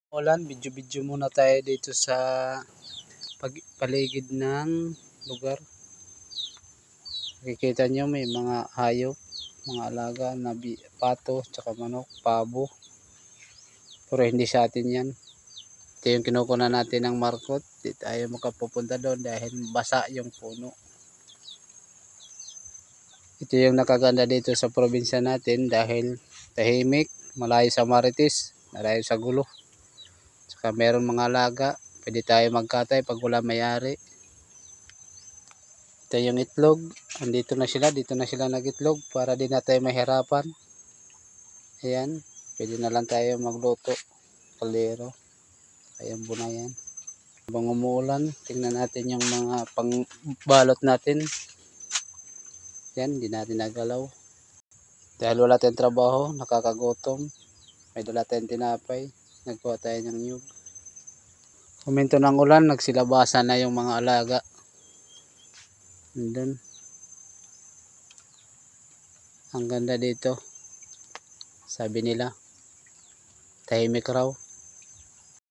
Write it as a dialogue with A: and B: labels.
A: Ulan, video muna tayo dito sa paligid ng lugar. Makikita nyo may mga hayop, mga alaga na pato, tsaka manok, pabo. Pero hindi sa atin yan. Ito yung kinukunan natin ng markot. Di tayo makapupunta doon dahil basa yung puno. Ito yung nakaganda dito sa probinsya natin dahil tahimik, malayo sa marites, malayo sa gulo. Saka meron mga alaga, pwede tayo magkatay pag wala may-ari. Ito yung itlog, andito na sila, dito na sila nagitlog para di na tayo mahirapan. Ayan, pwede na lang tayo magluto, kaldero, ayan bunayan. Habang umuulan, tingnan natin yung mga pangbalot natin. Yan, di natin nagalaw. Dahil wala tayong trabaho, nakakagutom, may dala tayong tinapay, nagkuha tayo ng nyug. Kuminto ng ulan, nagsilabasan na yung mga alaga. Andun. Ang ganda dito. Sabi nila, tahimik raw.